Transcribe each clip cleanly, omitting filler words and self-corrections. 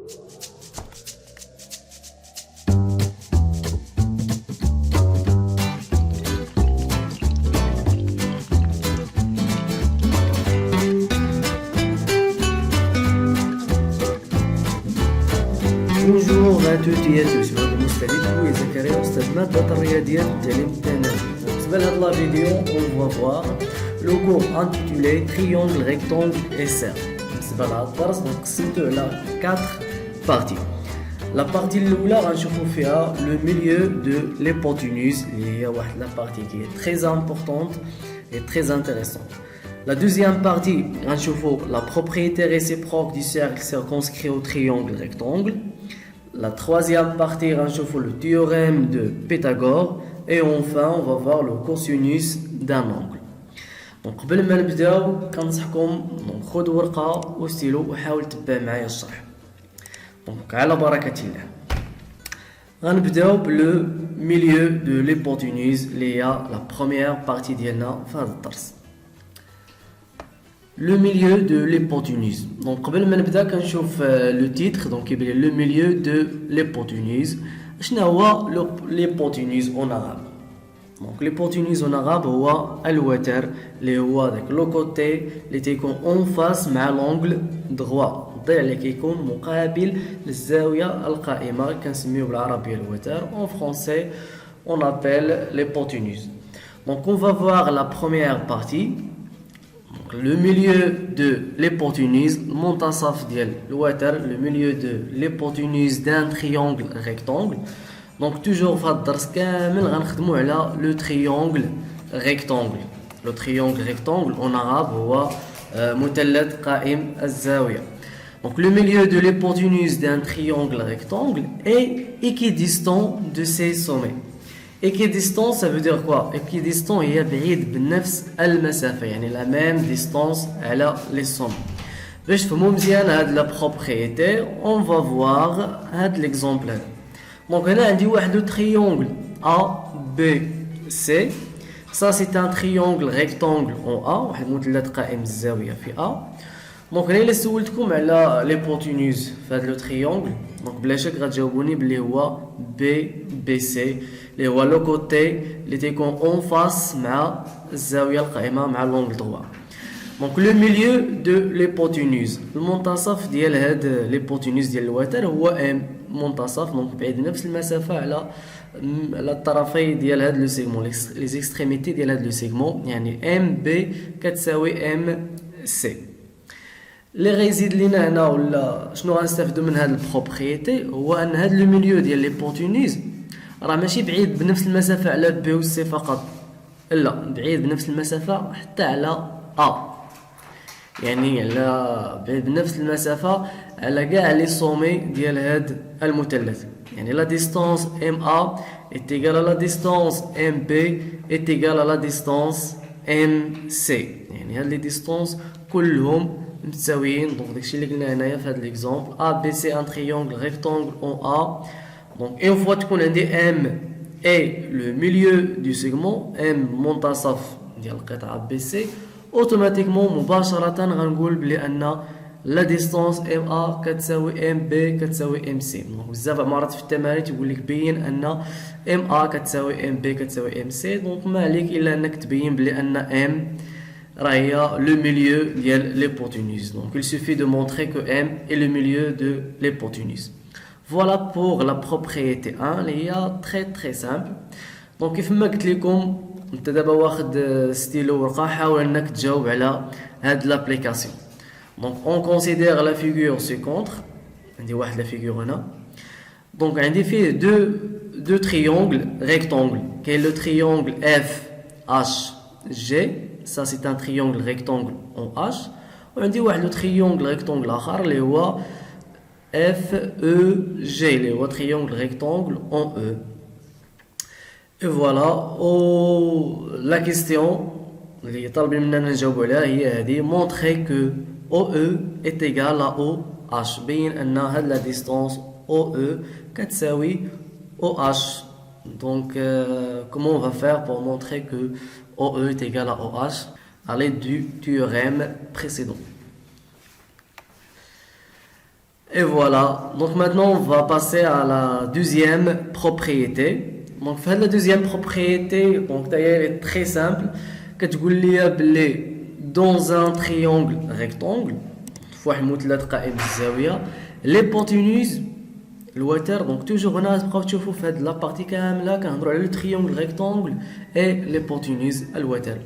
Bonjour à toutes et à tous, معكم المستعد خويا زكريا أستاذ مادة الرياضيات والتعليم الثانوي. بالنسبة لهاد لا فيديو on va voir le cours intitulé triangle, rectangle et cercle. بالنسبة لهاد الدرس قسمته على 4 parties. La partie الأولى غنشوفو فيها le milieu de l'hypoténuse اللي هي واحد la partie qui est très importante et très intéressante. La deuxième partie غنشوفو la propriété réciproque du cercle circonscrit au triangle rectangle. La troisième partie غنشوفو le théorème de Pythagore et enfin on va voir le cosinus d'un angle. Donc قبل ما نبداو كنصحكم خذوا ورقة وستيلو وحاول تتبع معايا الشرح. Donc على بركة الله. غنبداو بلو milieu de l'hypoténuse اللي هي la première partie ديالنا في هذا الدرس. Le milieu de l'hypoténuse. Donc قبل ما نبدا كنشوف le titre donc يبان le milieu de l'hypoténuse. شنو هو l'hypoténuse en arabe. Donc l'hypoténuse en arabe هو الوتر اللي هو داك لو كوتي اللي تيكون اون فاس مع لونغل droit. الضلع اللي كيكون مقابل للزاويه القائمه كنسميوه بالعربيه الوتر. En français on appelle l'hypoténuse. Donc on va voir la première partie. Le milieu de l'hypoténuse, المنتصف ديال الوتر, le milieu de l'hypoténuse d'un triangle rectangle. Donc toujours في هذا الدرس كامل غنخدموا على le triangle rectangle. Le triangle rectangle en arabe هو مثلث قائم الزاوية. Donc le milieu de l'hypoténuse d'un triangle rectangle est équidistant de ses sommets. Équidistant, ça veut dire quoi? Équidistant هي بعيد بنفس المسافة, يعني la même distance على les sommets. باش تفهموا مزيان هاد la propriété, on va voir هاد l'exemple هذا. Donc هنا عندي واحد le triangle ABC. Ça c'est un triangle rectangle en A, واحد مثلث قائم الزاوية في A. Donc هنا إلا سولتكم على l'hypoténuse في هاد le triangle, donc بلا شك غتجاوبوني بلي هو BBC اللي هو لو كوتي اللي تيكون اون فاس مع الزاويه القائمه مع لونغل droit. دونك لو ميليو دو ليبوتينوز, المنتصف ديال هاد ليبوتينوز ديال الوتر هو ام منتصف, دونك بعيد نفس المسافه على الطرفي ديال هاد لو سيغمون, لي زيكستريميتي ديال هاد لو سيغمون, يعني ام بي كتساوي ام سي. اللي غيزيد لينا هنا ولا شنو غنستافدو من هاد البروبريتي هو ان هاد لو ميليو ديال ليبوتينوز راه ماشي بعيد بنفس المسافة على بي و سي فقط, لا بعيد بنفس المسافة حتى على A, يعني على بعيد بنفس المسافة على كاع لي سومي ديال هاد المثلث, يعني لا ديستانس MA est égale à la distance MB est égale à la distance MC, يعني هاد لي ديستانس كلهم متساويين. دونك داكشي اللي قلنا هنايا في هاد ليكزامبل ABC un triangle rectangle en A. Donc une fois qu'on a dit M est le milieu du segment, M منتصف ديال القطعة BC, automatiquement مباشرة غنقول بلي أن la distance MA كتساوي MB كتساوي MC. donc بزاف مرات في التمارين تقول لك بين أن MA كتساوي MB كتساوي MC, donc ما عليك إلا أنك تبين بلي أن M راهي le milieu ديال l'hypoténuse. Donc il suffit de montrer que M est le milieu de l'hypoténuse. Voilà pour la propriété 1 اللي هي très simple. دونك كيف ما قلت لكم انت دابا واخد ستيلو ورقه, حاول انك تجاوب على هاد لابليكاسيون. دونك اون كونسيدير لا فيغور سي كونتر, عندي واحد لا فيغور هنا. دونك عندي فيه دو تريونغل ريكتانغل, كاين لو تريونغل اف اش جي, ça c'est un triangle rectangle en H, وعندي واحد لو تريونغل ريكتانغل اخر اللي هو FEG, اللي هو triangle rectangle en E. Et voilà, la question اللي طالبين مننا نجاوبوا عليها هي هذه, montrer que OE est égal à OH, بين ان هاد لا ديستانس OE كتساوي OH. Donc comment on va faire pour montrer que OE est égal à OH à l'aide du théorème précédent. Et voilà, donc maintenant on va passer à la deuxième propriété. Donc la deuxième propriété, donc d'ailleurs elle est très simple. كتقول لي بلي dans un triangle rectangle في واحد المثلث قائم الزاوية l'hypoténuse الوتر. دونك توجور هنا تبقاو تشوفوا في هاد لابارتي كامله كنهضروا على لو تريونغل ريكتونغل اي ليبوتينوز الوتر.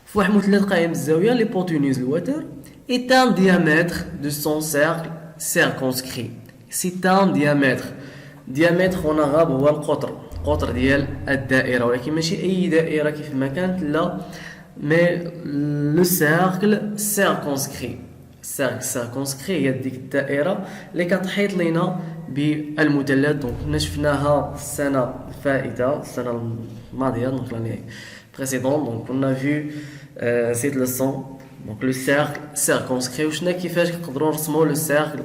في واحد المثلث قائم الزاويه ليبوتينوز الوتر est un diamètre de son cercle circonscrit. c'est un diamètre هنا غاب هو القطر ديال الدائره، ولكن ماشي اي دائره كيف ما كانت، لا مي لو سيركل سيركونسكري. سيركونسكري هي ديك الدائره اللي كتحيط لينا بالمثلث. دونك كنا شفناها السنه الفائته السنه الماضيه، دونك لاني بريسيدون. دونك كنا في سيت لسون دونك لو سيركل سيركونسكري، وشنا كيفاش نقدروا نرسموا لو سيركل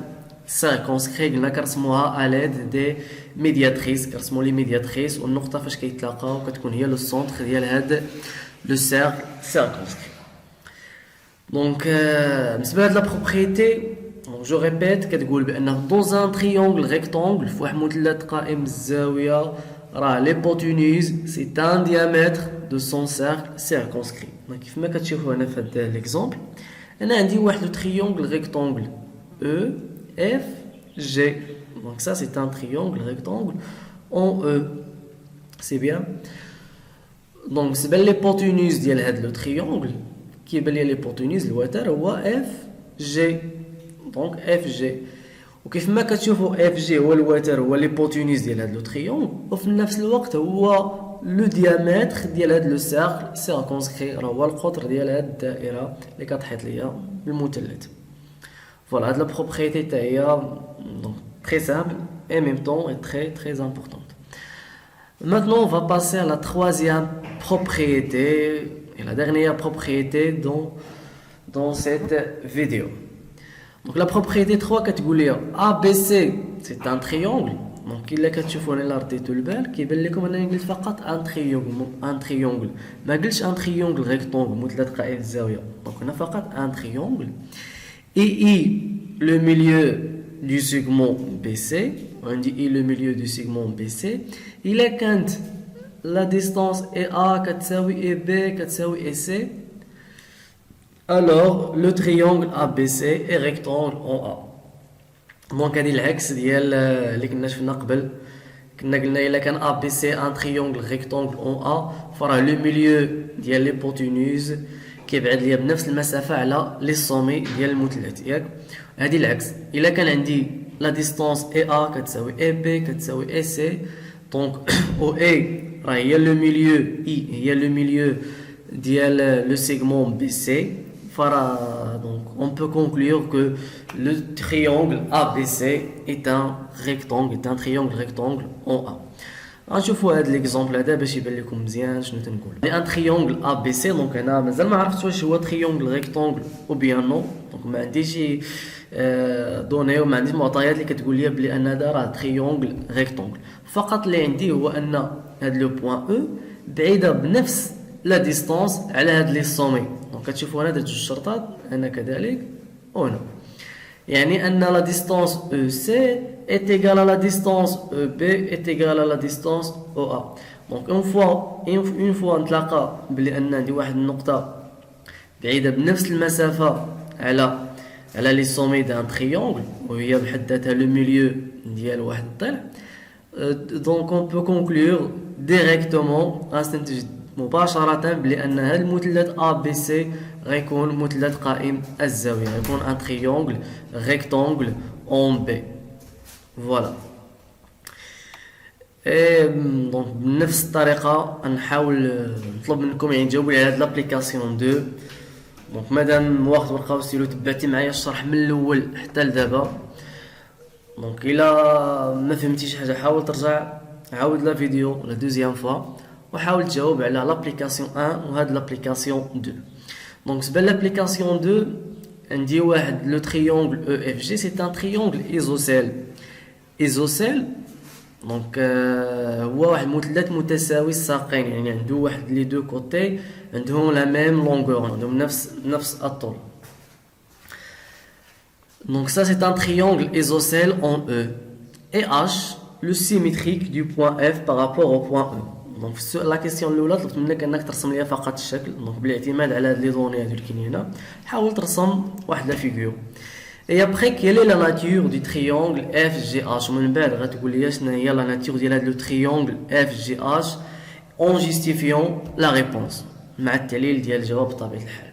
سيركونسكري. قلنا كنرسموها اليد دي ميدياتريس، كنرسموا لي ميدياتريس، والنقطه فاش كيتلاقاو كتكون هي لو سونتر ديال هاد لو سيركل سيركونسكري. دونك بالنسبه لهاد لا بروبريتي جو ريبيت كتقول بان dans un triangle rectangle في واحد مثلث قائم الزاويه راه l'hypoténuse c'est un diamètre de son cercle circonscrit. دونك كيف ما كتشوفوا هنا في هذا ليكزامبل انا عندي واحد لو triangle rectangle E F G. donc ça c'est un triangle rectangle en E, c'est bien. donc بالنسبه l'hypoténuse ديال هذا لو triangle كيبان لي l'hypoténuse الوتر هو F G. دونك اف جي، وكيف ما كتشوفوا اف جي هو الوتر هو ليبوتينوس ديال هذا لو تريونغل، وفي نفس الوقت هو لو ديامتر ديال هذا لو سيركل سيركونسكري، راه هو القطر ديال هذه الدائره اللي كتحيط ليا بالمثلث. فوالا هاد لا بروبريتي حتى هي دونك très simple et en même temps est très importante. Maintenant on va passer à la troisième propriété et la dernière propriété dans cette vidéo. Donc la propriété 3 كتقول لي ABC c'est un triangle. donc الا كتشوفوا انا رديتو البال كيبان لكم انني قلت فقط ان تريونغل، ما قلتش ان تريونغل ريكتونغل مثلث قائم الزاويه. دونك هنا فقط ان تريونغل اي لو ميليو du segment BC. on dit I le milieu du segment BC. الا كانت la distance EA كتساوي EB كتساوي EC alors le triangle ABC est rectangle en A. donc هذه العكس ديال اللي كنا شفنا قبل. كنا قلنا الا كان ABC un triangle rectangle en A فراه لو ميليو ديال ليبوتينوز كيبعد ليا بنفس المسافه على لي سومي ديال المثلث ياك. هذه العكس الا كان عندي لا ديستانس EA كتساوي EB كتساوي EC. دونك او اي راه هي لو ميليو اي هي لو ميليو ديال لو سيغمون BC. donc on peut conclure que le triangle ABC est un triangle rectangle en A. غنشوفوا هذا ليكزامبل هذا باش يبان لكم مزيان شنو تنقول. ان تريونغل ABC دونك انا مازال ما عرفتش واش هو تريونغل ريكتونغل او بيان نو. دونك ما عنديش شي دوني وما عنديش معطيات اللي كتقول لي بلي ان هذا راه تريونغل ريكتونغل. فقط اللي عندي هو ان هذا لو بوين او بعيده بنفس لا ديستانس على هاد لي سومي. دونك كتشوفوا هنا درت جوج شرطات انا كذلك هنا، يعني ان لا ديستانس او سي est égal à la distance EB est égal à la distance OA. donc une fois نتلاقى بلي ان عندي واحد النقطه بعيده بنفس المسافه على لي سومي دان تريونغل وهي بحد ذاتها لو ميليو ديال واحد الضلع. donc on peut conclure directement غنستنتج مباشرة بأن هذا المثلث ABC غيكون مثلث قائم الزاوية، غيكون ان تريونغل ريكتونغل اون بي. فوالا دونك بنفس الطريقة نحاول نطلب منكم يعني تجاوبوا لي على هاد لابليكاسيون 2. دونك مادام واخد ورقة وستيلو تبعتي معايا الشرح من الأول حتى لدابا. دونك إلا ما فهمتيش حاجة حاول ترجع عاود لا فيديو لا دوزيام فوا وحاول تجاوب على لابليكاسيون 1 وهاد لابليكاسيون 2. دونك بالنسبه لابليكاسيون 2 عندي واحد لو تريونغل او اف جي سي ان تريونغل ايزوسيل. دونك هو واحد المثلث متساوي الساقين، يعني عنده واحد لي دو كوتي عندهم لا ميم لونغور، عندهم نفس الطول. Donc ça c'est un triangle isocèle en E. Et H, le symétrique du point F par rapport au point E. Donc la question الاولى طلبت منك انك ترسم لي فقط الشكل دونك بالاعتماد على هاد لي دوني هادو اللي كاينين هنا حاول ترسم واحد لا فيغور. Et après quelle est la nature du triangle FGH ومن بعد غتقول لي شنو هي la nature ديال هاد لو triangle FGH en justifiant la réponse مع التعليل ديال الجواب بطبيعة الحال.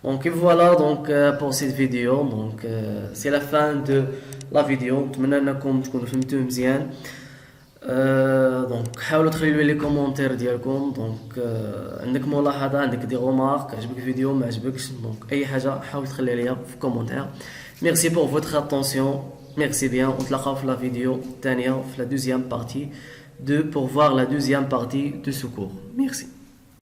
Donc et voilà donc pour cette vidéo donc c'est la fin de la vidéo. نتمنى انكم تكونوا فهمتوه مزيان. دونك حاولوا تخليوا لي كومونتير ديالكم. دونك عندك ملاحظه عندك دي غومارك عجبك الفيديو ما عجبكش دونك اي حاجه حاول تخلي ليا في كومونتير. ميرسي بور فوتر اتونسيون. ميرسي بيان ونتلاقاو في لا فيديو الثانيه في لا دوزيام بارتي pour voir la deuxième partie de ce cours. Merci.